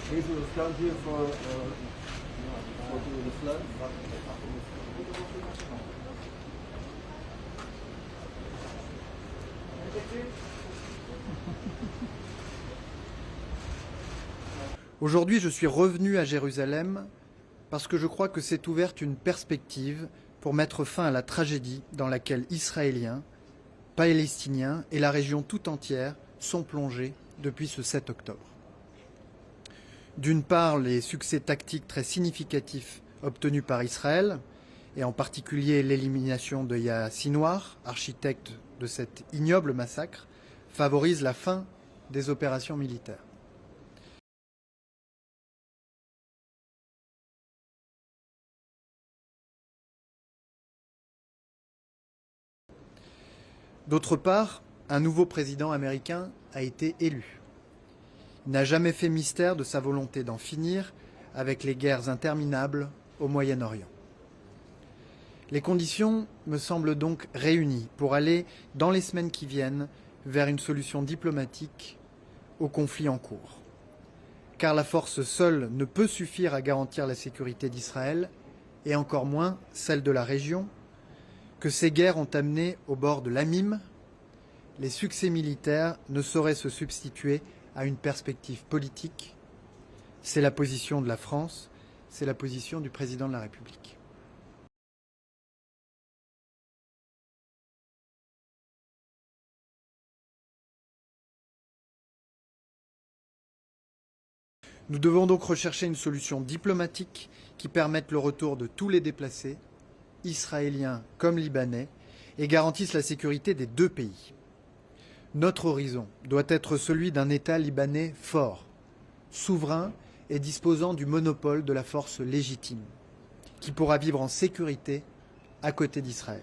Please will stand here for the flag. Aujourd'hui, je suis revenu à Jérusalem parce que je crois que s'est ouverte une perspective pour mettre fin à la tragédie dans laquelle Israéliens, Palestiniens et la région tout entière sont plongés depuis ce 7 octobre. D'une part, les succès tactiques très significatifs obtenus par Israël, et en particulier l'élimination de Yahya Sinwar, architecte de cet ignoble massacre, favorisent la fin des opérations militaires. D'autre part, un nouveau président américain a été élu. Il n'a jamais fait mystère de sa volonté d'en finir avec les guerres interminables au Moyen-Orient. Les conditions me semblent donc réunies pour aller, dans les semaines qui viennent, vers une solution diplomatique au conflit en cours. Car la force seule ne peut suffire à garantir la sécurité d'Israël, et encore moins celle de la région, que ces guerres ont amené au bord de l'abîme. Les succès militaires ne sauraient se substituer à une perspective politique. C'est la position de la France, c'est la position du président de la République. Nous devons donc rechercher une solution diplomatique qui permette le retour de tous les déplacés, israéliens comme libanais, et garantisse la sécurité des deux pays. Notre horizon doit être celui d'un État libanais fort, souverain et disposant du monopole de la force légitime, qui pourra vivre en sécurité à côté d'Israël.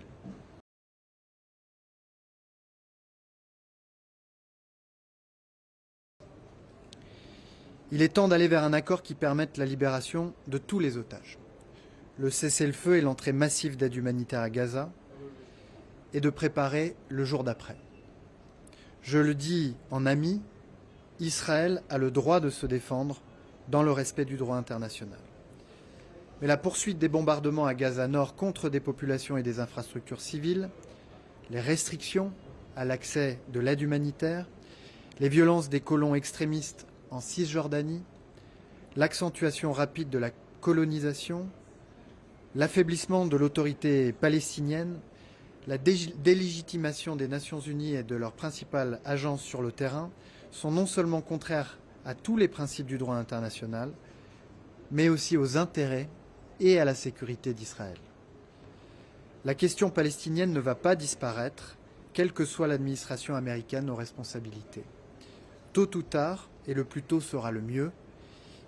Il est temps d'aller vers un accord qui permette la libération de tous les otages, le cessez-le-feu et l'entrée massive d'aide humanitaire à Gaza, et de préparer le jour d'après. Je le dis en ami, Israël a le droit de se défendre dans le respect du droit international. Mais la poursuite des bombardements à Gaza Nord contre des populations et des infrastructures civiles, les restrictions à l'accès de l'aide humanitaire, les violences des colons extrémistes en Cisjordanie, l'accentuation rapide de la colonisation, l'affaiblissement de l'autorité palestinienne, la délégitimation des Nations Unies et de leurs principales agences sur le terrain sont non seulement contraires à tous les principes du droit international, mais aussi aux intérêts et à la sécurité d'Israël. La question palestinienne ne va pas disparaître, quelle que soit l'administration américaine aux responsabilités. Tôt ou tard, et le plus tôt sera le mieux,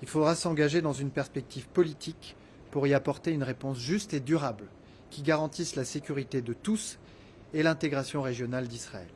il faudra s'engager dans une perspective politique pour y apporter une réponse juste et durable qui garantisse la sécurité de tous et l'intégration régionale d'Israël.